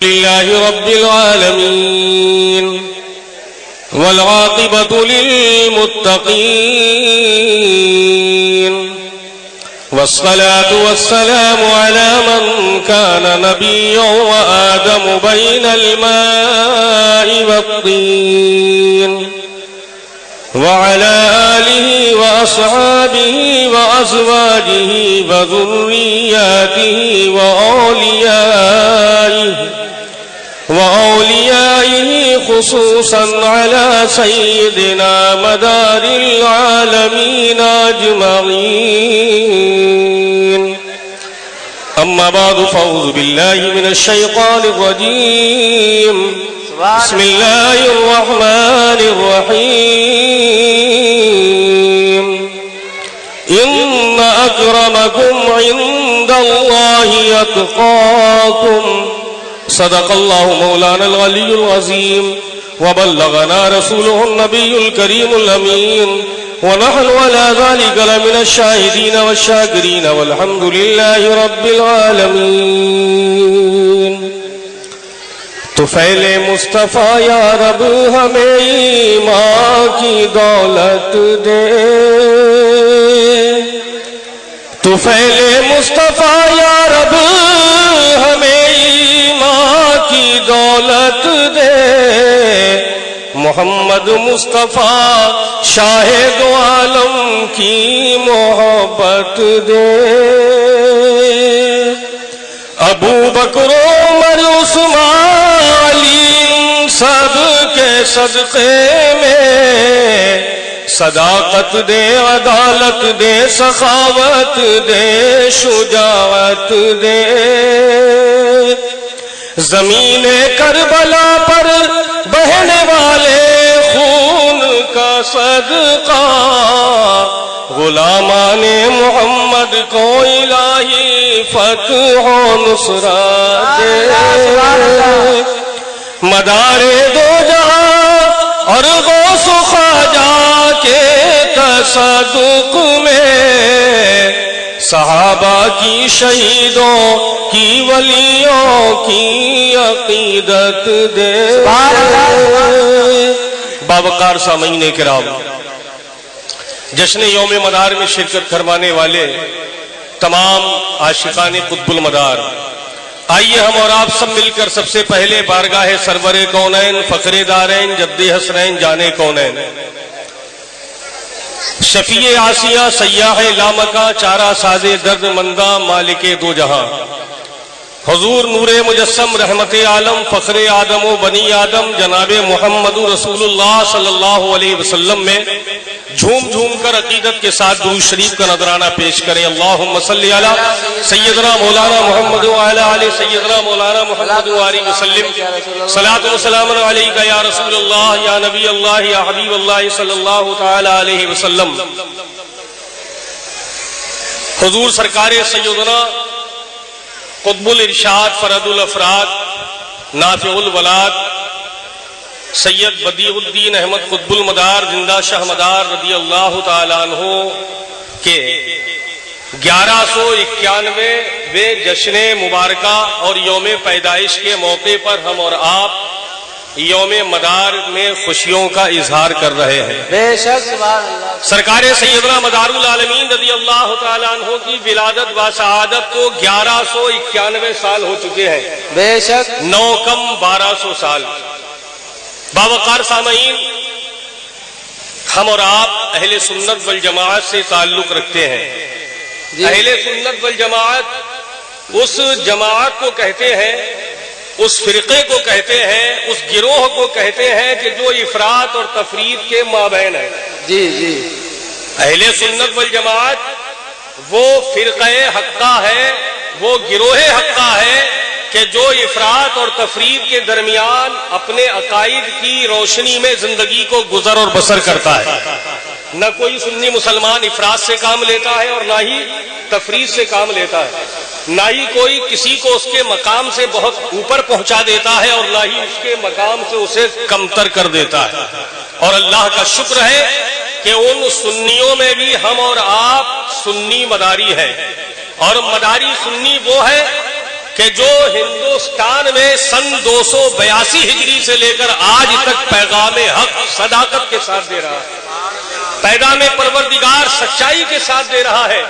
لله رب العالمين والعاقبة للمتقين والصلاة والسلام على من كان نبيا وآدم بين الماء والطين وعلى آله وأصحابه وأزواجه وذرياته وأوليائه خصوصا على سيدنا مدار العالمين أجمعين. أما بعد فأعوذ بالله من الشيطان الرجيم. بسم الله الرحمن الرحيم. إن أكرمكم عند الله أتقاكم. صدق الله مولانا العلي العظيم وبلغنا رسوله النبي الكريم الأمين ونحن على ذلك لمن الشاهدين والشاكرين والحمد لله رب العالمين. طفیل مصطفیٰ یا رب ہمیں ایمان کی دولت دے. طفیل مصطفیٰ یا رب ہمیں ایمان کی دولت دے. محمد مصطفیٰ شاہ دو عالم کی محبت دے. ابو بکر عمر عثمان علی سب کے صدقے میں صداقت دے، عدالت دے، سخاوت دے، شجاعت دے. زمین کربلا پر بہنے والے خون کا صدقہ غلامان محمد کو الہی فتح و نصرت دے. مدار دو جہاں اور غوث و خواجہ کے تصدق میں صحابہ کی، شہیدوں کی، ولیوں کی عقیدت دے. باوقار سامعین کرام، جشن یوم مدار میں شرکت فرمانے والے تمام عاشقان قطب المدار، آئیے ہم اور آپ سب مل کر سب سے پہلے بارگاہ سرور کونین، فخر دارین، جد حسنین، جانے کونین، شفیع آسیہ، سیاح لامکہ، چارہ ساز درد مندہ، مالک دو جہاں، حضور نور مجسم، رحمت عالم، فخر آدم و بنی آدم، جناب محمد رسول اللہ صلی اللہ علیہ وسلم میں جھوم جھوم کر عقیدت کے ساتھ درود شریف کا نذرانہ پیش کریں. اللہم صلی علی سیدنا مولانا محمد وعلی آل سیدنا مولانا محمد وآلہ وسلم. صلاۃ و سلام علیک یا رسول اللہ، یا نبی اللہ، یا حبیب اللہ صلی اللہ تعالی علیہ وسلم. حضور سرکار سیدنا قطب الارشاد، فرد الافراد، نافع الولاد، سید بدیع الدین احمد قطب المدار زندہ شاہ مدار رضی اللہ تعالیٰ عنہ کے 1191ویں جشن مبارکہ اور یوم پیدائش کے موقع پر ہم اور آپ یوم مدار میں خوشیوں کا اظہار کر رہے ہیں. بے شک سبحان اللہ. سرکار سیدنا مدار العالمین رضی اللہ تعالیٰ عنہ کی ولادت و سعادت کو 1191 سال ہو چکے ہیں. بے شک 9 کم 1200 سال. باوقار سامعین، ہم اور آپ اہل سنت والجماعت سے تعلق رکھتے ہیں. اہل سنت والجماعت اس جماعت کو کہتے ہیں، اس فرقے کو کہتے ہیں، اس گروہ کو کہتے ہیں کہ جو افراط اور تفریط کے مابین ہے. جی جی، اہل سنت والجماعت وہ فرقہ حقہ ہے، وہ گروہ حقہ ہے کہ جو افراط اور تفریط کے درمیان اپنے عقائد کی روشنی میں زندگی کو گزر اور بسر کرتا ہے. نہ کوئی سنی مسلمان افراط سے کام لیتا ہے اور نہ ہی تفریط سے کام لیتا ہے. نہ ہی کوئی کسی کو اس کے مقام سے بہت اوپر پہنچا دیتا ہے اور نہ ہی اس کے مقام سے اسے کمتر کر دیتا ہے. اور اللہ کا شکر ہے کہ ان سنیوں میں بھی ہم اور آپ سنی مداری ہیں. اور مداری سنی وہ ہے کہ کہ جو ہندوستان میں سن 282 ہجری سے لے کر آج تک پیغام حق صداقت کے ساتھ دے رہا ہے، پیغام پروردگار سچائی کے ساتھ دے رہا ہے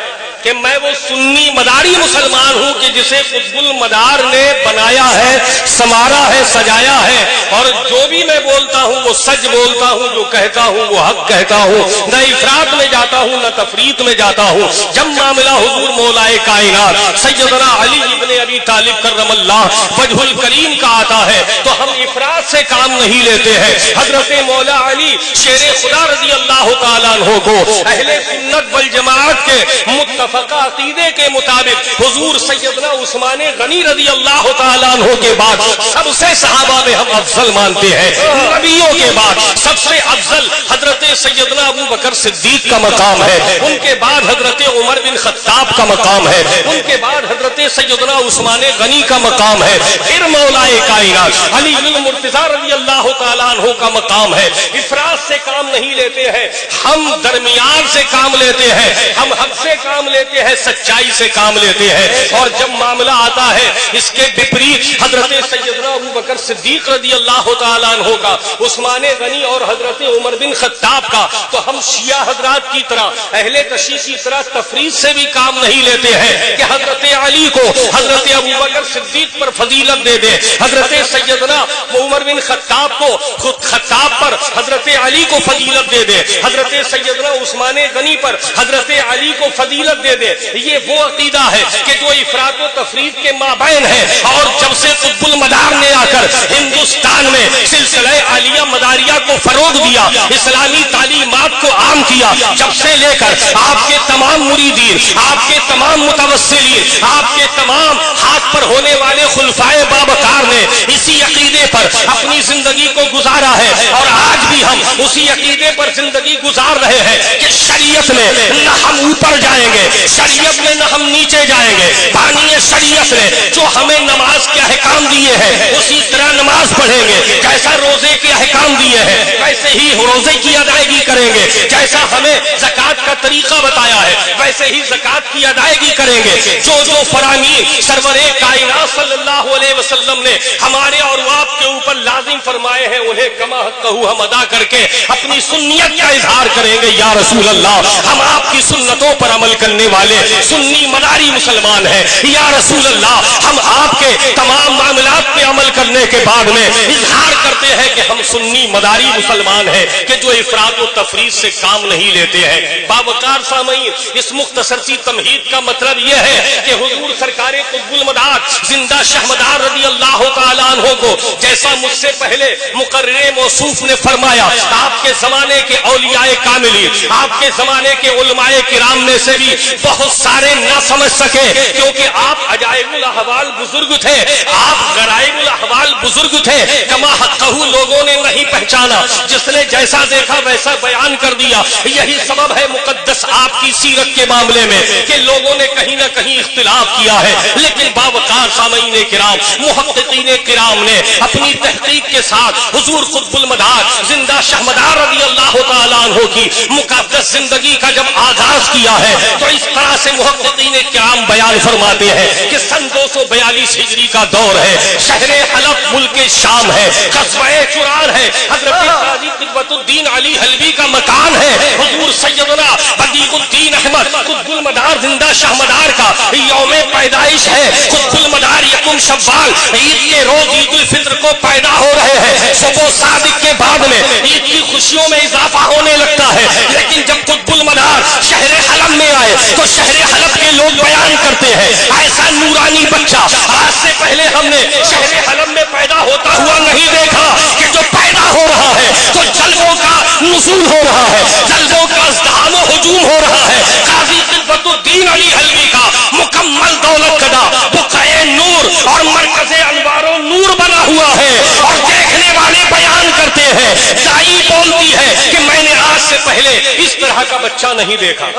کہ میں وہ سنی مداری مسلمان ہوں کہ جسے قطب المدار نے بنایا ہے، سنوارا ہے، سجایا ہے، اور جو بھی میں بولتا ہوں وہ سچ بولتا ہوں، جو کہتا ہوں وہ حق کہتا ہوں، نہ افراط میں جاتا ہوں نہ تفریط میں جاتا ہوں۔ جب معاملہ حضور مولائے کائنات سیدنا علی ابن ابی طالب کرم اللہ وجہ الکریم کا آتا ہے تو ہم افراط سے کام نہیں لیتے ہیں۔ حضرت مولا علی شیر خدا رضی اللہ تعالیٰ عنہ کو اہل سنت والجماعت کے متفق عقیدے کے مطابق حضور سیدنا عثمان غنی رضی اللہ تعالیٰ عنہ کے بعد سب سے صحابہ میں ہم افضل مانتے ہیں۔ نبیوں کے بعد سب سے افضل حضرت سیدنا ابو بکر صدیق کا مقام ہے، ان کے بعد حضرت عمر بن خطاب کا مقام ہے، ان کے بعد حضرت سیدنا عثمان غنی کا مقام ہے، پھر مولائے کائنات علی بن مرتضیٰ رضی اللہ تعالیٰ عنہ کا مقام ہے۔ افراط سے کام نہیں لیتے ہیں، ہم درمیان سے کام لیتے ہیں، ہم حق سے کام لیتے ہیں، سچائی سے کام لیتے ہیں۔ اور جب معاملہ آتا ہے اس کے بپریت حضرت سیدنا ابو بکر صدیق رضی اللہ تعالیٰ عنہ کا، عثمان غنی اور حضرت عمر بن خطاب کا، تو ہم شیعہ حضرات کی طرح اہل تشیع کی طرح تفریط سے بھی کام نہیں لیتے ہیں کہ حضرت علی کو حضرت ابو بکر صدیق پر فضیلت دے دے، حضرت سیدنا عمر بن خطاب کو خطاب پر حضرت علی کو فضیلت دے دے، حضرت سیدنا عثمان غنی پر حضرت علی کو فضیلت دے دے۔ یہ وہ عقیدہ ہے کہ جو افراط و تفریط کے مابین ہے، اور جب سے قطب المدار نے آ کر ہندوستان میں سلسلہ عالیہ مداریہ کو فروغ دیا، اسلامی تعلیمات کو عام کیا، جب سے لے کر آپ کے تمام مریدین، آپ کے تمام متوسلین، آپ کے تمام ہاتھ پر ہونے والے خلفائے بابکار نے اسی عقیدے پر اپنی زندگی کو گزارا ہے، اور آج بھی ہم اسی عقیدے پر زندگی گزار رہے ہیں کہ شریعت میں نہ ہم اوپر جائیں گے، شریعت میں نہ ہم نیچے جائیں گے۔ بانی شریعت نے جو ہمیں نماز کے احکام دیے ہیں اسی طرح نماز پڑھیں گے، جیسا روزے کے احکام دیے ہیں ویسے ہی روزے کی ادائیگی کریں گے، جیسا ہمیں زکوٰۃ کا طریقہ بتایا ہے ویسے ہی زکوٰۃ کی ادائیگی کریں گے۔ جو فرامین سرور کائنات صلی اللہ علیہ وسلم نے ہمارے اور آپ کے اوپر لازم فرمائے ہیں انہیں کما حق ہم ادا کر کے اپنی سنیت کا اظہار کریں گے۔ یا رسول اللہ، ہم آپ کی سنتوں پر عمل کرنے والے سنی مداری مسلمان ہیں۔ یا رسول اللہ، ہم آپ کے تمام معاملات پہ عمل کرنے کے بعد میں اظہار کرتے ہیں کہ ہم سنی مداری مسلمان ہیں کہ جو افراط و تفریط سے کام نہیں لیتے ہیں۔ باوقار سامعین، اس مختصر سی تمہید کا مطلب یہ ہے کہ حضور سرکار قطب المدار زندہ شہمدار رضی اللہ تعالیٰ عنہ کو جیسا مجھ سے پہلے مقرر موصوف نے فرمایا، آپ کے زمانے کے اولیاء کاملین، آپ کے زمانے کے علماء کرام میں سے بھی بہت سارے نہ سمجھ سکے، کیونکہ آپ عجائب الاحوال بزرگ تھے، آپ غرائب الاحوال بزرگ تھے، کما حقہ لوگوں نے نہیں پہچانا، جس نے جیسا دیکھا ویسا بیان کر دیا۔ یہی سبب ہے مقدس آپ کی سیرت کے معاملے میں کہ لوگوں نے کہیں نہ کہیں اختلاف کیا ہے، لیکن باوقار سامعین کرام، محققین کرام نے اپنی تحقیق کے ساتھ حضور قطب المدار زندہ شہمدار رضی اللہ تعالیٰ عنہ کی مقدس زندگی کا جب آغاز کیا ہے تو اس طرح سے محققین کرام بیان فرماتے ہیں کہ سن 242 ہجری کا دور ہے، شہر حلب ملک شام ہے، قصبہ چرار ہے، حضرت قاضی قطبۃ الدین علی حلبی کا مکان ہے، حضور سیدنا بدیع الدین احمد قطب المدار زندہ شہمدار کا یوم پیدائش ہے۔ قطب المدار یکم شوال عید کے روز عید الفطر کو پیدا ہو رہے ہیں، صبح صادق کے بعد میں عید کی خوشیوں میں اضافہ ہونے لگتا ہے، لیکن جب قطب المدار شہر حلب میں آئے تو شہر حلب کے لوگ بیان کرتے ہیں ایسا نورانی بچہ آج سے پہلے ہم نے شہر حلب میں پیدا ہوتا ہوا نہیں دیکھا، کہ جو پیدا ہو رہا ہے تو جلووں کا نزول ہو رہا ہے، جلووں کا ازدحام و ہجوم ہو رہا ہے۔ قاضی قطبۃ الدین علی حلبی کا مکمل دولت کدا بقعہ نور اور مرکز انوار و نور بنا ہوا ہے، اور دیکھنے والے بیان کرتے ہیں، دائی بولتی ہے کہ میں نے آج سے پہلے اس طرح کا بچہ نہیں دیکھا۔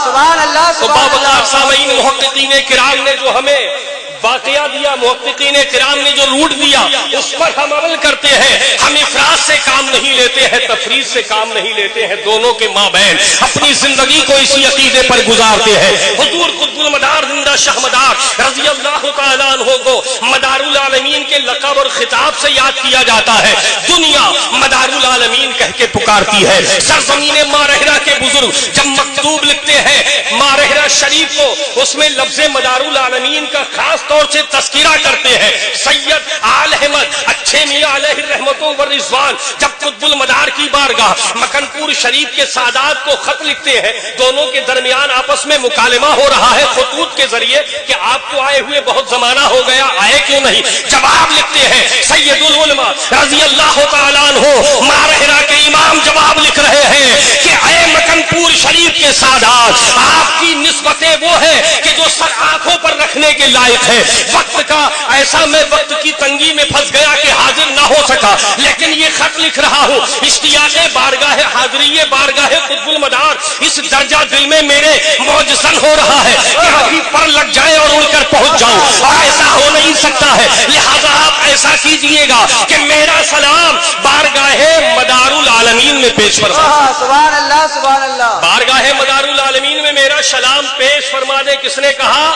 سبحان اللہ، تو باوقار سامعین محققین کرام نے جو ہمیں واقعہ دیا محققین کرام نے جو روٹ دیا اس پر ہم عمل کرتے ہیں. ہم افراط سے کام نہیں لیتے ہیں, تفریط سے کام نہیں لیتے ہیں, دونوں کے مابین اپنی زندگی کو اسی عقیدے پر گزارتے ہیں. حضور قطب المدار زندہ شاہ مدار رضی اللہ تعالیٰ عنہ کو مدار العالمین کے لقب اور خطاب سے یاد کیا جاتا ہے. دنیا مدار العالمین کہہ کے پکارتی ہے. سرزمین مارہرہ کے بزرگ جب مکتوب لکھتے ہیں مارہرہ شریف کو, اس میں لفظ مدار العالمین کا خاص طور سے تذکرہ کرتے ہیں. سید آل احمد اچھے میاں علیہ الرحمت و رضوان جب قطب المدار کی بارگاہ مکن پور شریف کے سادات کو خط لکھتے ہیں, دونوں کے درمیان آپس میں مکالمہ ہو رہا ہے خطوط کے ذریعے کہ آپ کو آئے ہوئے بہت زمانہ ہو گیا, آئے کیوں نہیں. جواب لکھتے ہیں سید العلماء رضی اللہ تعالیٰ عنہ مارہرہ کے امام جواب لکھ رہے ہیں کہ اے مکن پور شریف کے سادات, آپ کی نسبتیں وہ ہے کہ جو سر آنکھوں پر رکھنے کے لائق ہے. وقت کا ایسا میں وقت کی تنگی میں پھنس گیا کہ حاضر نہ ہو سکا, لیکن یہ خط لکھ رہا ہوں اشتیاق بارگاہ حاضری بارگاہ قطب المدار اس درجہ دل میں میرے موجزن ہو رہا ہے کہ ابھی پر لگ جائے اور اڑ کر پہنچ جاؤں, اور ایسا ہو نہیں سکتا ہے. لہذا آپ ایسا کیجئے گا کہ میرا سلام بارگاہ مدار العالمین میں پیش فرما. سبحان اللہ سبحان اللہ. بارگاہ مدار العالمین میں میرا سلام پیش فرما دے. کس نے کہا؟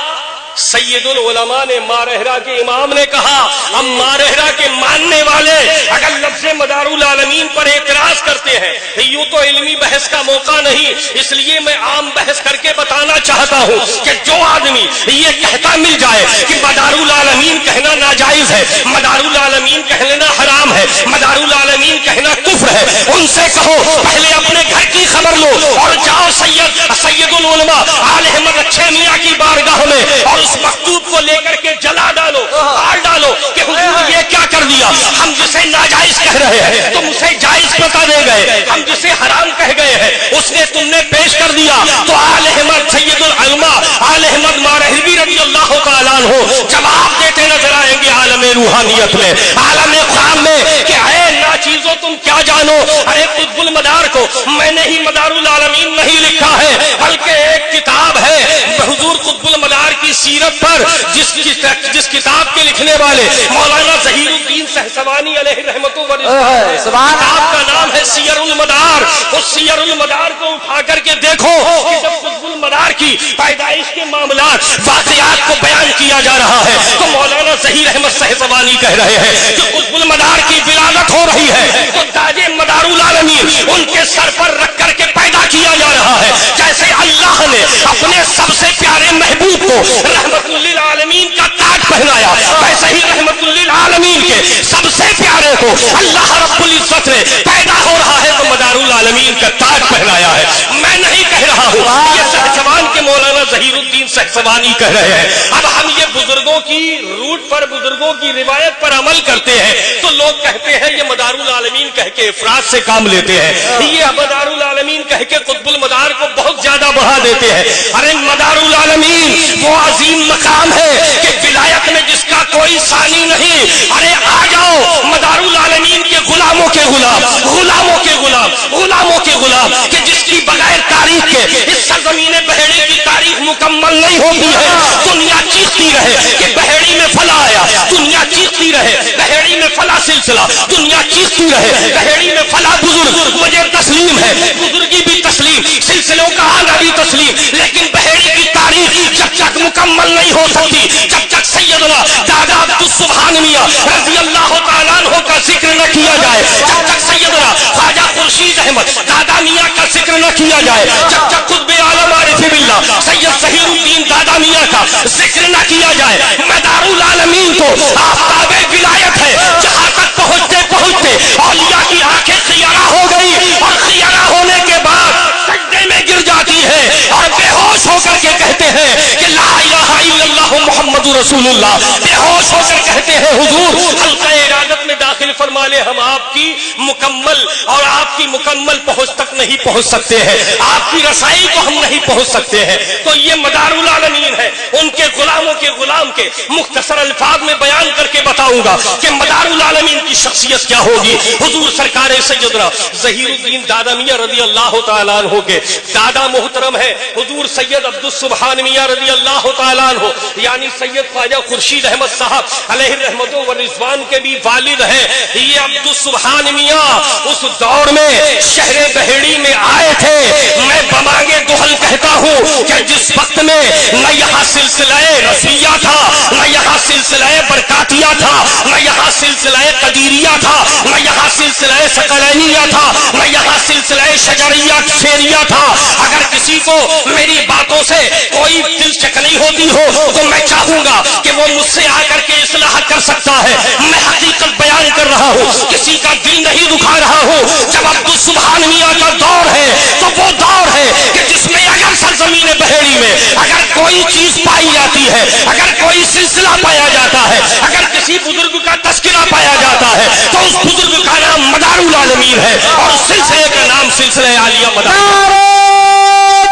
سید العلماء نے, مارہرہ کے امام نے کہا. ہم مارہرہ کے ماننے والے اگر لفظ مدار العالمین پر اعتراض کرتے ہیں, یوں تو علمی بحث کا موقع نہیں, اس لیے میں عام بحث کر کے بتانا چاہتا ہوں کہ جو آدمی یہ کہتا مل جائے کہ مدار العالمین کہنا ناجائز ہے, مدار العالمین کہنا حرام ہے, مدار العالمین کہنا کفر ہے, ان سے کہو پہلے اپنے گھر کی خبر لو اور جاؤ سید العلماء آل احمد اچھے میاں کی بارگاہ میں اور اس مکتوب کو لے کر کے جلا ڈالو, مار ڈالو کہ حضور یہ کیا کر دیا. ہم جسے ناجائز کہہ رہے ہیں تم اسے جائز بتا دے گئے, ہم جسے حرام کہہ گئے ہیں اس نے تم نے پیش کر دیا. تو آل احمد سید العلماء آل احمد مارہوی رضی اللہ تعالیٰ عنہ جواب دیتے نظر آئیں گے عالم روحانیت میں, عالم خواب میں کہ اے ناچیزو تم کیا جانو. ارے قطب المدار کو میں نے ہی مدار العالمین نہیں لکھا ہے, بلکہ ایک کتاب ہے حضور قطب المدار کی سیرت پر جس کتاب کے لکھنے والے مولانا ظہیر الدین سہسوانی علیہ رحمت و رضوان, کتاب کا نام ہے سیر المدار. اس سیر المدار کو اٹھا کر کے دیکھو کہ جب قطب المدار کی پیدائش کے معاملات واقعات کو بیان کیا جا رہا ہے تو مولانا ظہیر احمد سہسوانی کہہ رہے ہیں کہ قطب المدار کی ولادت ہو رہی ہے تو تاج مدار العالمین ان کے سر پر رکھ کر کے پیدا کیا جا رہا ہے. جیسے اللہ نے اپنے سب سے پیارے محبوب کو رحمت للعالمین کا تاج پہنایا, ویسے ہی رحمت للعالمین کے سب سے پیارے کو اللہ رب العزت نے پیدا ہو رہا ہے تو مدار العالمین کا تاج پہنایا ہے. میں نہیں کہہ رہا ہوں, یہ سہسوان کے مولانا ظہیر الدین سہسوانی کہہ رہے ہیں. اب ہم یہ بزرگوں کی روٹ پر بزرگوں کی روایت پر عمل کرتے ہیں تو لوگ کہتے ہیں یہ مدار العالمین کہہ کے افراد سے کام لیتے ہیں, یہ مدار العالمین کہہ کے قطب المدار کو بہت زیادہ بڑھا دیتے ہیں. ارے مدار العالمین وہ عظیم مقام ہے کہ ولایت میں جس کا کوئی ثانی نہیں. ارے آ جاؤ مدار العالمین کے غلاموں کے غلام, غلاموں کے غلام, غلاموں کے غلام کہ جس کی بغیر تاریخ کے اس سرزمین بحیری کی تاریخ مکمل نہیں ہوتی ہے. دنیا چیختی رہے کہ بحیری میں فلاں آیا, دنیا چیختی رہے بحیری میں فلاں سلسلہ, دنیا چیختی رہے بحیری میں فلاں بزرگ. مجھے تسلیم ہے بزرگی بھی تسلیم, سلسلوں کا آنا بھی تسلیم, لیکن بحیری کی تاریخ جب تک مکمل نہیں ہو سکتی, جب تک سیدنا دادا عبدالسبحان میاں رضی اللہ تعالیٰ عنہ کا ذکر نہ کیا جائے, جب تک سیدنا خواجہ خورشید احمد دادا میاں کا ذکر نہ کیا جائے, جب تک قطب عالم عارف باللہ سید ظہیر الدین دادا میاں کا ذکر نہ کیا جائے, مدار العالمین کو آفتاب ولایت ہے. جہاں تک پہنچتے پہنچتے اولیاء کی آنکھیں خیارہ ہو گئی اور خیارہ ہونے کے بعد سجدے میں گر جاتی ہے اور بے ہوش ہو کر کے کہتے ہیں کہ لا الہ الا اللہ محمد رسول اللہ. بے ہوش ہو کر کہتے ہیں حضور حلقہ ارادت میں داخل فرما لے ہم آپ کی مکمل اور آپ کی مکمل پہنچ تک نہیں پہنچ سکتے ہیں، آپ کی رسائی کو ہم نہیں پہنچ سکتے ہیں۔ تو یہ مدار العالمین ہے، ان کے غلاموں کے غلام کے مختصر الفاظ میں بیان کر کے بتاؤں گا کہ مدار العالمین کی شخصیت کیا ہوگی۔ حضور سرکار سیدنا ظہیر الدین دادا میاں رضی اللہ تعالیٰ عنہ کے دادا محترم ہے حضور سید عبد السبحان میاں رضی اللہ تعالیٰ عنہ، یعنی سید خواجہ خورشید احمد صاحب علیہ الرحمت و رضوان کے بھی والد ہیں۔ یہ عبد السبحان میاں اس دور میں شہر بہیڑی میں آئے تھے۔ میں بمانگے دہل کہتا ہوں کہ جس وقت میں نہ یہاں سلسلہ رضویہ تھا، نہ یہاں سلسلہ برکاتیہ تھا، نہ یہاں سلسلہ قدیریہ تھا، نہ یہاں سلسلہ ثقلینیہ تھا، نہ یہاں سلسلہ شجریہ شیریہ تھا۔ اگر کسی کو میری باتوں سے کوئی دلچسپی نہیں ہوتی ہو تو میں چاہوں گا کہ وہ مجھ سے آ کر کے اصلاح کر سکتا ہے۔ میں حقیقت بیان کر رہا ہوں، کسی کا دل نہیں دکھا رہا ہوں۔ جب عبد السبحان میاں کا دور ہے تو وہ دور ہے کہ جس میں اگر سرزمین بہیڑی میں اگر کوئی چیز پائی جاتی ہے، اگر کوئی سلسلہ پایا جاتا ہے، اگر کسی بزرگ کا تذکرہ پایا جاتا ہے تو اس بزرگ کا نام مدار العالمین ہے اور اس سلسلے کا نام سلسلہ عالیہ مدار۔ نعرہ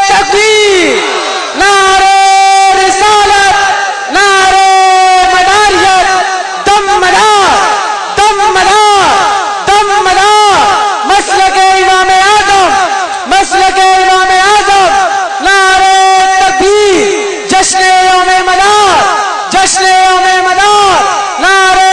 تکبیر، نعرہ رسالت، نعرہ مداریت، دم مدار، دم مدار، دم مدار، مسلک امام اعظم، مسلک امام اعظم، نعرہ تکبیر، جشن یوم مدار، جشن یوم مدار، نعرہ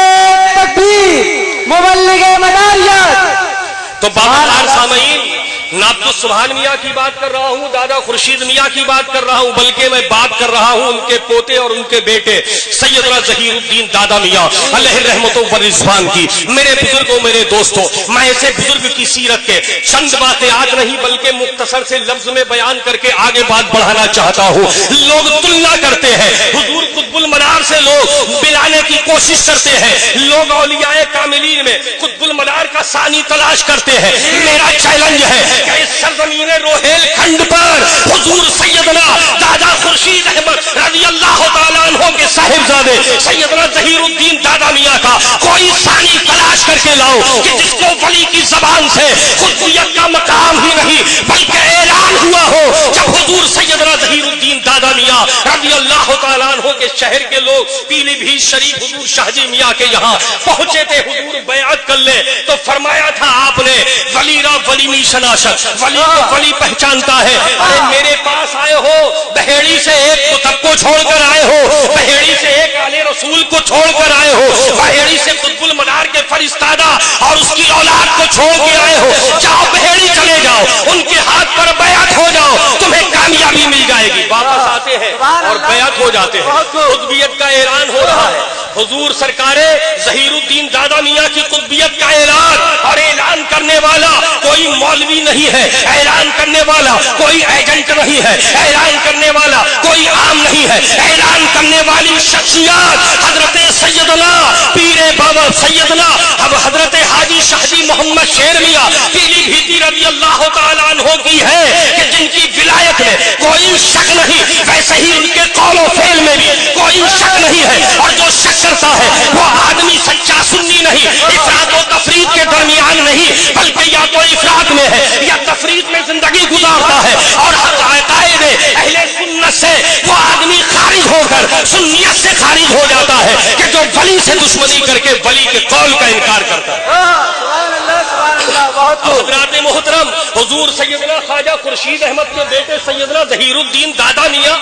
تکبیر، مبلغ مداریت۔ تو بابا سامعین، نہ عبد السبحان میاں کی بات کر رہا ہوں، دادا خورشید میاں کی بات کر رہا ہوں، بلکہ میں بات کر رہا ہوں ان کے پوتے اور ان کے بیٹے سیدنا ظہیر الدین دادا میاں علیہ الرحمت و رضوان کی۔ میرے بزرگوں، میرے دوستوں، میں ایسے بزرگ کی سیرت کے چند واقعات نہیں بلکہ مختصر سے لفظ میں بیان کر کے آگے بات بڑھانا چاہتا ہوں۔ لوگ تلنا کرتے ہیں، حضور قطب المنار سے لوگ ملانے کی کوشش کرتے ہیں، لوگ اولیاء کاملین میں قطب المنار کا ثانی تلاش کرتے ہیں۔ میرا چیلنج ہے کہ اس سرزمین روہیل کھنڈ پر حضور سیدنا دادا خورشید احمد رضی اللہ تعالیٰ عنہ کے صاحبزادے سیدنا ظہیر الدین دادا میاں کا کوئی ثانی تلاش کر کے لاؤ کہ جس کو ولی کی زبان سے خودیت کا مقام ہی نہیں بلکہ اعلان ہوا ہو۔ جب حضور سیدنا ظہیر الدین دادا میاں رضی اللہ تعالیٰ عنہ کے شہر کے لوگ پیلی بھیت شریف حضور شاہ جی میاں کے یہاں پہنچے تھے، حضور بیعت کر لے تو فرمایا تھا آپ نے ولی را ولی می شناسد، ولی کو ولی پہچانتا ہے۔ ارے میرے پاس آئے ہو، بہیڑی سے ایک کتب کو چھوڑ کر آئے ہو، بہیڑی سے ایک آل رسول کو چھوڑ کر آئے ہو، بہیڑی سے قطب المنار کے فرستادہ اور اس کی اولاد کو چھوڑ کے آئے ہو، جاؤ بہیڑی چلے جاؤ، ان کے ہاتھ پر بیعت ہو جاؤ، تمہیں کامیابی مل جائے گی۔ واپس آتے ہیں اور بیعت ہو جاتے ہیں، قطبیت کا اعلان ہو رہا ہے۔ حضور سرکار ظہیر الدین دادا میاں کی قطبیت کا اعلان، اور اعلان کرنے والا کوئی مولوی نہیں ہے، اعلان کرنے والا کوئی ایجنٹ نہیں ہے، اعلان کرنے والا کوئی عام نہیں ہے، اعلان کرنے والی شخصیات حضرت سیدنا پیر بابا سیدنا اب حضرت حاجی شہدی محمد شیر میاں پیلی بھیتی رضی اللہ تعالیٰ عنہ کی ہے کہ جن کی ولایت میں کوئی شک نہیں، ویسے ہی ان کے قول و فعل میں بھی کوئی شک نہیں ہے، اور جو شک کرتا ہے وہ آدمی سچا سنی نہیں، افراد و تفرید کے درمیان نہیں بلکہ یا تو افراد میں ہے یا تفرید میں زندگی گزارتا ہے، اور عقائد اہل سنت سے وہ آدمی خارج ہو کر سنیت سے خارج ہو جاتا ہے کہ جو ولی سے دشمنی کر کے ولی کے قول کا انکار کرتا ہے۔ حضرات محترم، حضور سیدنا خواجہ خورشید احمد کے بیٹے سیدنا ظہیر الدین دادا میاں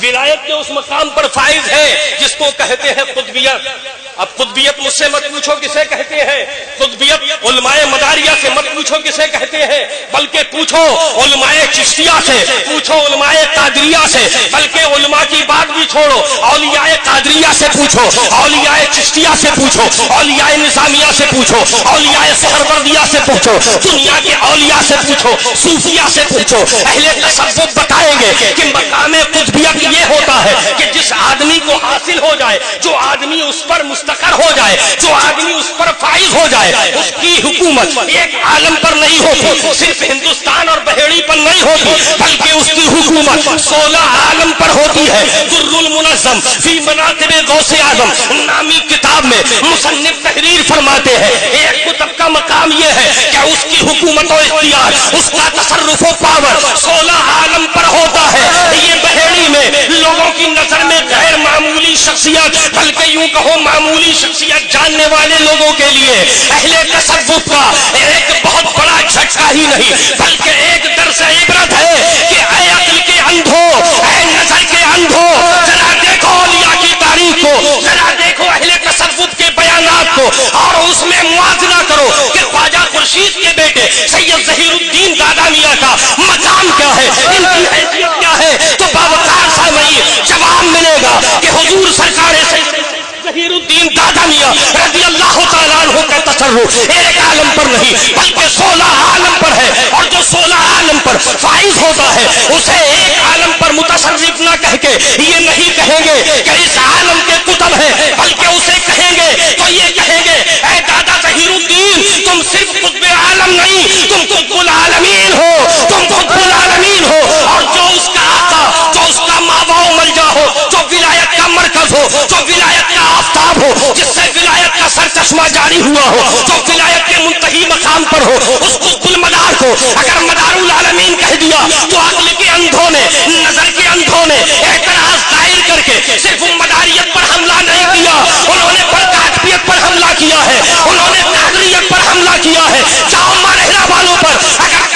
ولایت کے اس مقام پر فائز ہے جس کو کہتے ہیں قطبیت۔ اب قطبیت مجھ سے مت پوچھو کسے کہتے ہیں، قطبیت علماء مداریہ سے مت پوچھو کسے کہتے ہیں، بلکہ پوچھو علماء چشتیہ سے، پوچھو علماء قادریہ سے، بلکہ علماء کی بات بھی چھوڑو، اولیاء قادریہ سے پوچھو، اولیاء چشتیہ سے پوچھو، اولیاء نظامیہ سے پوچھو، اولیاء سہروردیہ سے پوچھو، دنیا کے اولیاء سے پوچھو، صوفیہ سے پوچھو، اہل تصوف بتائیں گے کہ مقام قطبیت یہ ہوتا ہے کہ جس آدمی کو حاصل ہو جائے، جو آدمی اس پر مستقر ہو جائے، جو آدمی اس پر فائز ہو جائے اس کی حکومت ایک عالم پر نہیں ہوتی، صرف ہندوستان اور بحیڑی پر نہیں ہوتی، بلکہ اس کی حکومت 16 عالم پر ہوتی ہے۔ در المنظم فی مناقب غوث اعظم نامی کتاب میں مصنف تحریر فرماتے ہیں ایک کتب کا مقام یہ ہے کہ اس کی حکومت و اختیار، اس کا تصرف و پاور 16 عالم پر ہوتا ہے۔ یہ بحیڑی میں لوگوں کی نظر میں غیر معمولی شخصیت، بلکہ یوں کہو معمولی شخصیت جاننے والے لوگوں کے لیے اہل تصوف کا ایک بہت بڑا جھٹکا ہی نہیں بلکہ ایک درس عبرت ہے کہ اے عقل کے اندھو، اے نظر کے اندھو، ذرا دیکھو اولیاء کی تاریخ کو، ذرا دیکھو اہل تصوف کے بیانات کو اور اس میں موازنہ کرو کہ خواجہ خورشید کے بیٹے سید ظہیر الدین دادا میاں کا مقام کیا ہے، ان کی حیثیت کیا ہے، تو باوقار سامعین جواب ملے گا کہ حضور سرکار ظہیر الدین دادا میاں رضی اللہ تعالیٰ عنہ کا تصرف ایک عالم پر نہیں بلکہ 16 عالم پر ہے، اور جو 16 عالم پر فائز ہوتا ہے اسے ایک عالم پر متصرف نہ کہہ کے یہ نہیں کہیں گے کہ اس عالم کے کتب ہیں، بلکہ اسے کہیں گے تو یہ کہیں گے اے دادا ظہیر الدین تم صرف قطب عالم نہیں، تم قطب العالمین ہو، تم قطب العالمین ہو، اور جو اس کا آقا، جو اس کا ماوا و ملجا ہو، جو ولایت کا مرکز ہو، جو ولایت کا آفتاب ہو، جس سے ولایت کا سر چشمہ جاری ہوا ہو، جو ولایت کے منتہی مقام پر ہو، اس قطب المدار کو اگر مدار العالمین کہہ دیا تو عقل کے اندھوں نے، نظر کے اندھوں نے اعتراض دائر کر کے صرف مداریت پر حملہ نہیں کیا، انہوں نے برکاتیت پر حملہ کیا ہے، انہوں نے قادریت پر حملہ کیا ہے۔ جاؤ مارہرہ والوں پر، اگر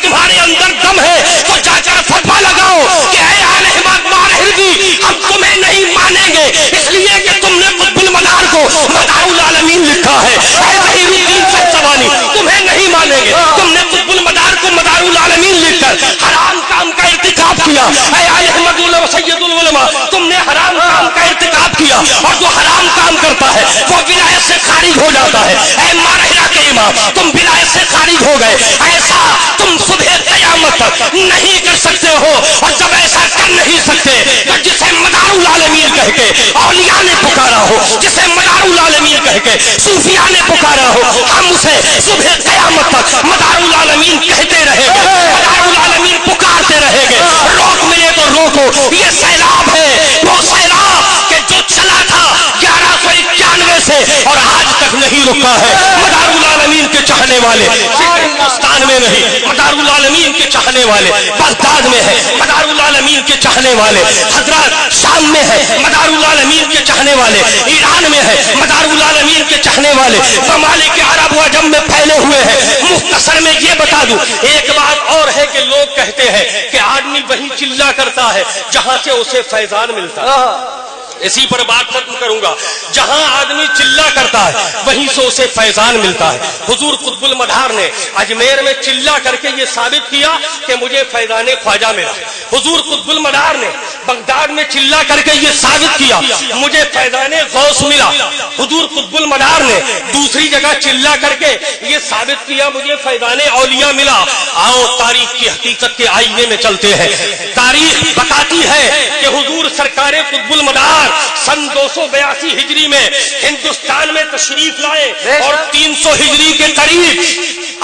تمہارے اندر دم ہے تو جا کر فتویٰ لگاؤ کہ اے آل احمد مارہروی ہم تمہیں نہیں مانیں گے اس لیے کہ تم نے قطب المدار کو مدار العالمین لکھا ہے، اے ظہیر الدین سبزوانی تمہیں نہیں مانیں گے، تم نے قطب المدار کو مدار العالمین لکھ کر حرام کام کا ارتکاب کیا، اے آل احمد سید العلماء تم نے حرام کام کا ارتکاب کیا، اور جو حرام کام کرتا ہے وہ ولایت سے خارج ہو جاتا ہے۔ اے مارہرہ کے امام تم ولایت سے خارج ہو گئے، ایسا تم صبح قیامت تک نہیں کر سکتے ہو، اور جب ایسا کر نہیں سکتے تو جسے مدار العالمین کہہ کے اولیاء نے پکارا ہو، جسے مدار العالمین کہہ کے صوفیاء نے پکارا ہو، ہم اسے صبح قیامت تک مدار العالمین کہتے رہیں گے، مدار العالمین پکارتے رہیں گے۔ روک ملے تو روکو، یہ سیلاب ہے، وہ سیلاب کہ جو چلا تھا 1191 سے اور آج تک نہیں رکا ہے۔ مدار العالمین کے چاہنے والے صرف ہندوستان میں نہیں، مدار العالمین کے چاہنے والے بغداد میں ہے، مدار العالمین کے چاہنے والے حضرات شام میں ہے، مدار العالمین کے چاہنے والے ایران میں ہے، مدار العالمین کے چاہنے والے ممالک عرب و عجم میں پھیلے ہوئے ہیں۔ مختصر میں یہ بتا دوں، ایک بات اور ہے کہ لوگ کہتے ہیں کہ آدمی وہی چلا کرتا ہے جہاں سے اسے فیضان ملتا ہے، اسی پر بات ختم کروں گا، جہاں آدمی چلا کرتا ہے وہیں سے اسے فیضان ملتا ہے۔ حضور قطب المدار نے اجمیر میں چلا کر کے یہ ثابت کیا کہ مجھے فیضان خواجہ ملا، حضور قطب المدار نے بغداد میں چلا کر کے یہ ثابت کیا مجھے فیضان غوث ملا، حضور قطب المدار نے دوسری جگہ چلا کر کے یہ ثابت کیا مجھے فیضان اولیاء ملا۔ آؤ تاریخ کی حقیقت کے آئینے میں چلتے ہیں۔ تاریخ بتاتی ہے کہ حضور سرکار قطب المدار سن 282 ہجری میں ہندوستان میں تشریف لائے اور 300 ہجری کے قریب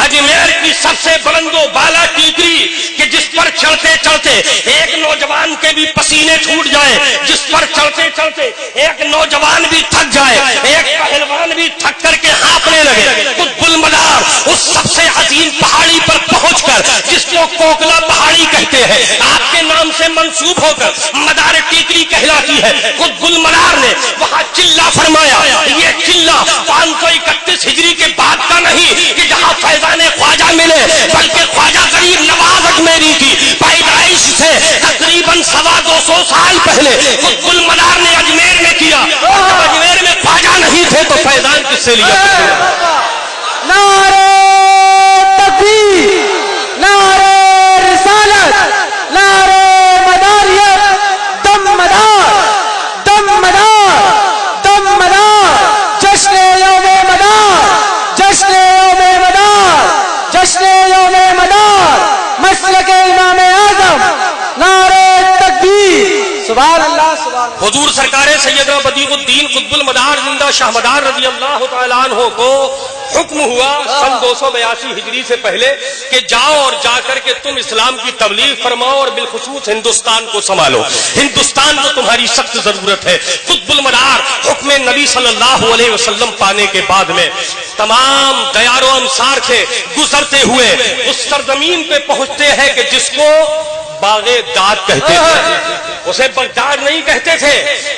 اجمیر کی سب سے بلند و بالا ٹیکری کہ جس پر چڑھتے چڑھتے ایک نوجوان کے بھی پسینے چھوٹ جائیں، جس پر چڑھتے چڑھتے ایک نوجوان بھی تھک جائے، ایک پہلوان بھی تھک کر کے ہانپنے لگے۔ قطب المدار اس سب سے عظیم پہاڑی پر پہنچ کر جس کو کوکلا پہاڑی کہتے ہیں، آپ کے نام سے منسوب ہو کر مدار ٹیکری کہلاتی ہے، قطب المدار نے وہاں چلا فرمایا۔ یہ چلا 531 ہجری کے بعد کا نہیں کہ جہاں فیضان خواجہ ملے، بلکہ خواجہ غریب نواز اجمیری کی پیدائش سے تقریباً 225 سال پہلے قطب المدار نے اجمیر میں کیا۔ جب اجمیر میں خواجہ نہیں تھے تو فیضان کس سے لیا؟ نعرہ تکبیر، نعرہ رسالت، نعرہ مداریت، دم مدار، دم مدار، دم مدار، جشن یوم مدار، جشن یوم مدار، جشن یوم مدار، مسلک امام اعظم، نعرہ تکبیر، سبحان اللہ سبحان اللہ۔ حضور سرکار سیدنا بدیع الدین قطب المدار زندہ شاہ مدار رضی اللہ تعالیٰ عنہ کو حکم ہوا سن 282 ہجری سے پہلے کہ جاؤ اور جا کر کے تم اسلام کی تبلیغ فرماؤ اور بالخصوص ہندوستان کو سنبھالو، ہندوستان کو تمہاری سخت ضرورت ہے۔ قطب المدار حکم نبی صلی اللہ علیہ وسلم پانے کے بعد میں تمام دیار و امصار سے گزرتے ہوئے اس سرزمین پہ پہنچتے ہیں کہ جس کو باغ داد کہتے تھے، اسے بغداد نہیں کہتے تھے،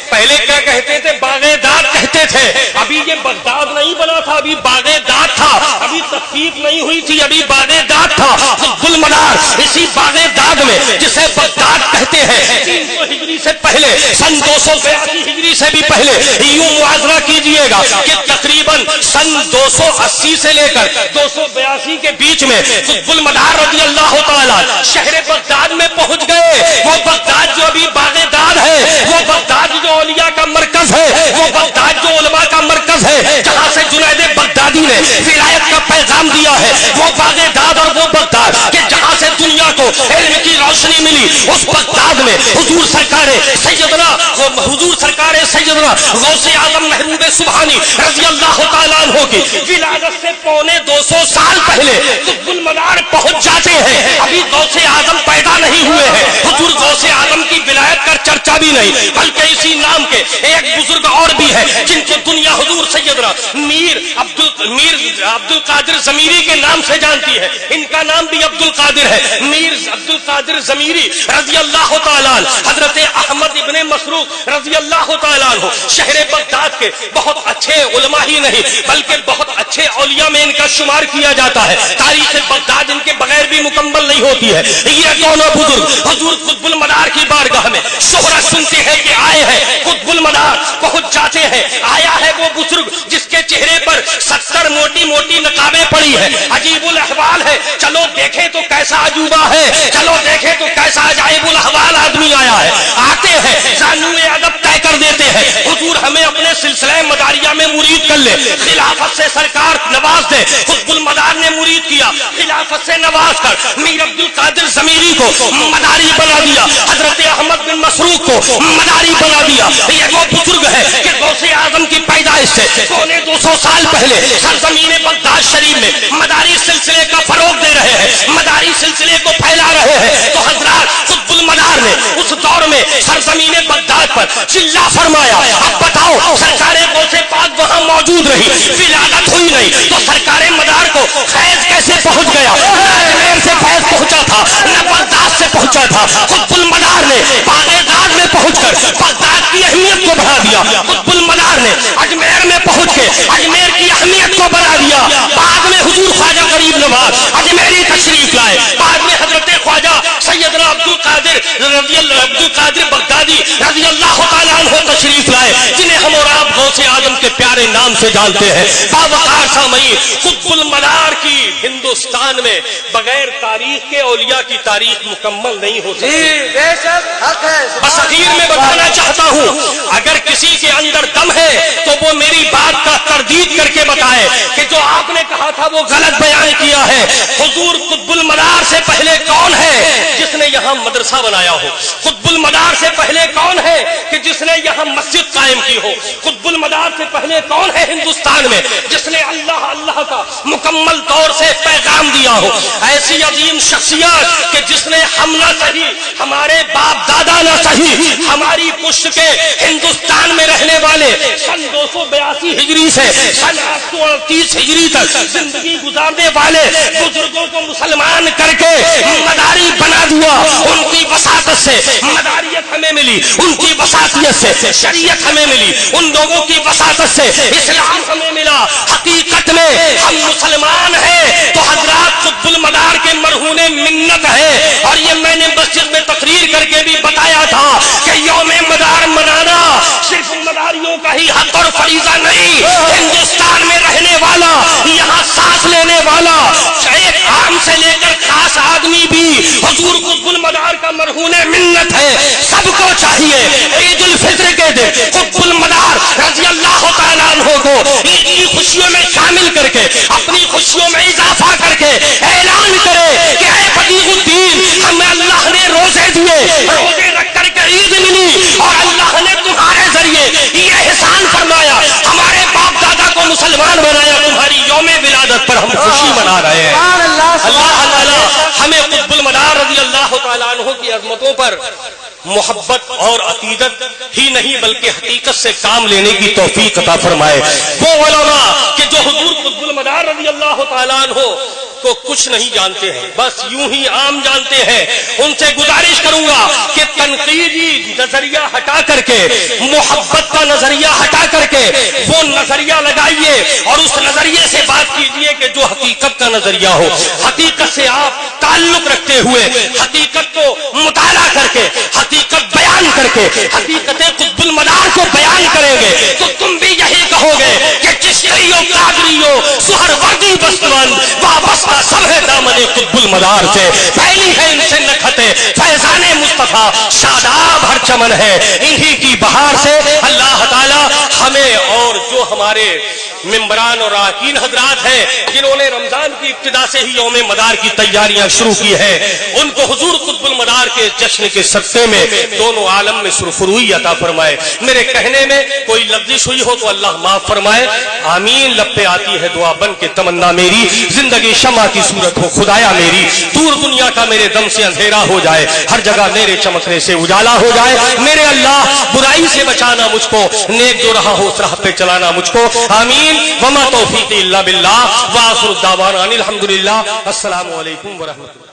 پہلے کیا کہتے تھے؟ باغ داد کہتے تھے۔ ابھی یہ بغداد نہیں بنا تھا، ابھی باغ داد تھا، ابھی تخفیف نہیں ہوئی تھی، ابھی باغ داد تھا۔ قطب المدار اسی باغ داد میں جسے بغداد کہتے ہیں 300 ہجری سے پہلے، سن 282 ہجری سے بھی پہلے، یوں موازنہ کیجئے گا کہ تقریباً سن 280 سے لے کر 282 کے بیچ میں قطب المدار رضی اللہ تعالیٰ شہر بغداد میں پہنچ گئے۔ وہ بغداد جو ابھی باغ داد ہے، وہ بغداد جو اولیاء کا مرکز ہے، وہ بغداد جو علماء کا مرکز ہے، جہاں سے جنید بغدادی نے ولایت کا پیغام دیا ہے، وہ باغ داد اور وہ بغداد کہ جہاں سے دنیا کو علم کی روشنی ملی، اس بغداد میں حضور سرکار سیدنا غوث اعظم محبوب سبحانی رضی اللہ تعالیٰ عنہ کی ولادت سے پونے 200 سال پہلے قطب المدار پہنچ جاتے ہیں۔ ابھی غوث اعظم پیدا نہیں ہوئے ہیں، حضور غوث اعظم کی ولایت کا چرچا بھی نہیں، بلکہ اسی نام کے ایک بزرگ اور بھی ہے جن کو دنیا حضور سیدنا میر عبد القادر ضمیری کے نام سے جانتی ہے۔ ان کا نام بھی عبد القادر ہے، میر عبد القادر ضمیری رضی اللہ تعالیٰ عنہ، حضرت احمد ابن مسروق رضی اللہ تعالیٰ عنہ شہر بغداد کے بہت اچھے علماء ہی نہیں بلکہ بہت اچھے اولیاء میں ان کا شمار کیا جاتا ہے۔ تاریخ بغداد ان کے بغیر بھی مکمل نہیں ہوتی ہے۔ یہ دونوں بزرگ حضور قطب المدار کی بارگاہ میں شہرت سنتے ہیں کہ آئے ہیں، قطب المدار پہنچ جاتے ہیں۔ آیا ہے وہ بزرگ جس کے چہرے پر 70 موٹی موٹی نقابیں پڑی ہے، عجیب الاحوال ہے، چلو دیکھیں تو کیسا عجوبہ ہے، چلو دیکھیں تو کیسا عجائب الاحوال آدمی آیا ہے۔ آتے ہیں زانوئے ادب طے کر دیتے ہیں، حضور ہمیں اپنے سلسلہ مداریہ میں مرید کر لے، خلافت سے سرکار نواز دے۔ قطب المدار نے مرید کیا، خلافت سے نواز کر میر عبد القادر ضمیری کو مداری بنا دیا، حضرت احمد بن مسروق کو مداری بنا دیا۔ یہ وہ بزرگ ہے کہ غوث اعظم کی پیدائش سے پونے 200 سال پہلے سرزمین بغداد شریف میں مداری سلسلے کا فروغ دے رہے ہیں، مداری سلسلے کو پھیلا رہے ہیں۔ تو حضرات قطب المدار نے اس دور میں سرزمین بغداد پر چلا فرمایا، اب بتاؤ سرکار غوث پاک وہاں موجود رہی، ولادت ہوئی نہیں، تو سرکار مدار کو فیض کیسے پہنچ گیا؟ اجمیر سے فیض پہنچا تھا، نہ بغداد سے پہنچا تھا۔ قطب المدار نے باغ داد میں پہنچ کر بغداد کی اہمیت کو بڑھا دیا، قطب المدار نے اجمیر میں پہنچ کے اجمیر کی اہمیت کو بڑھا دیا۔ بعد میں حضور خواجہ غریب نواز اجمیری تشریف لائے، بعد میں حضرت خواجہ سیدنا عبد القادر بغدادی رضی اللہ تعالیٰ عنہ تشریف لائے، جنہیں ہم اور آپ غوث اعظم کے پیارے نام سے جانتے ہیں۔ باوقار سامعین، قطب المدار کی ہندوستان میں بغیر تاریخ کے اولیاء کی تاریخ مکمل نہیں ہو سکتی۔ بے شک حق ہے۔ بس اخیر میں بتانا چاہتا ہوں، اگر کسی کے اندر دم ہے تو وہ میری بات کا تردید کر کے بتائے کہ جو آپ نے کہا تھا وہ غلط بیان کیا ہے۔ حضور قطب المدار سے پہلے کون ہے جس نے یہاں مدرسہ بنایا ہو؟ قطب المدار سے پہلے کون ہے کہ جس نے یہاں مسجد قائم کی ہو؟ قطب المدار سے پہلے کون ہے ہندوستان میں جس نے اللہ اللہ کا مکمل طور سے پیغام دیا ہو؟ ایسی عظیم شخصیت کہ جس نے ہم نہ سہی، ہمارے باپ دادا نہ سہی، ہماری پشت کے ہندوستان میں رہنے والے سن 282 ہجری سے سن 838 ہجری تک زندگی گزارنے والے بزرگوں کو مسلمان کر کے مداری بنا دیا۔ ان کی وساطت سے مداریت ہمیں ملی، ان کی وساطیت سے شریعت ہمیں ملی، ان لوگوں کی وساطت سے اسلام ہمیں ملا۔ حقیقت میں ہم مسلمان ہیں تو حضرات قطب المدار کے مرہون منت ہے، اور یہ میں نے مسجد میں تقریر کر کے بھی بتایا تھا کہ یوم مدار منانا صرف مداریوں کا ہی حق اور فریضہ نہیں، ہندوستان میں رہنے والا، یہاں سانس لینے والا، ایک عام سے لے کر خاص آدمی بھی حضور قطب المدار کا مرہون منت ہے۔ سب کو چاہیے عید الفطر کے دن قطب المدار رضی اللہ تعالیٰ عنہ کو عید کی خوشیوں میں شامل کر کے اپنی خوشیوں میں اضافہ کر کے اعلان کرے کہ اے بدیع الدین، ہمیں اللہ نے روزے دیے، روزے رکھ کر کے عید ملی، اور اللہ نے تمہارے عظمتوں پر محبت اور عقیدت ہی نہیں بلکہ حقیقت سے کام لینے کی توفیق عطا فرمائے۔ وہ علماء کہ جو حضور قطب المدار رضی اللہ تعالیٰ عنہ کو کچھ نہیں جانتے ہیں، بس یوں ہی عام جانتے ہیں، ان سے گزارش کروں گا کہ تنقیدی نظریہ ہٹا کر کے، محبت کا نظریہ ہٹا کر کے وہ نظریہ لگائیے اور اس نظریے سے بات کیجئے کہ جو حقیقت کا نظریہ ہو، حقیقت سے آپ تعلق رکھتے ہوئے حقیقت کو مطالعہ کر کے، حقیقت بیان کر کے حقیقت قطب المدار کو بیان کریں گے تو تم بھی یہی کہو گے کہ چشتیوں، قادریوں، سہروردی بستوان وابستہ سب ہے دامن قطب المدار سے، پھیلی ہے ان سے نکھتے فیضان مصطفیٰ، شاداب ہر چمن ہے انہی کی بہار سے۔ اللہ تعالی ہمیں اور جو ہمارے ممبران اور راکین حضرات ہیں جنہوں نے رمضان کی ابتدا سے ہی یوم مدار کی تیاریاں شروع کی ہیں، ان کو حضور قطب المدار کے جشن کے صدقے میں دونوں عالم میں سرفروئی عطا فرمائے۔ میرے کہنے میں کوئی لفظش ہوئی ہو تو اللہ معاف فرمائے، آمین۔ لب پہ آتی ہے دعا بن کے تمنا میری، زندگی شمع کی صورت ہو خدایا میری، دور دنیا کا میرے دم سے اندھیرا ہو جائے، ہر جگہ میرے چمکنے سے اجالا ہو جائے۔ میرے اللہ برائی سے بچانا مجھ کو، نیک جو رہا ہو اس راہ پہ چلانا مجھ کو، آمین۔ وما توفیقی الا باللہ، وآخر الدعوانا ان الحمدللہ۔ السلام علیکم ورحمۃ اللہ۔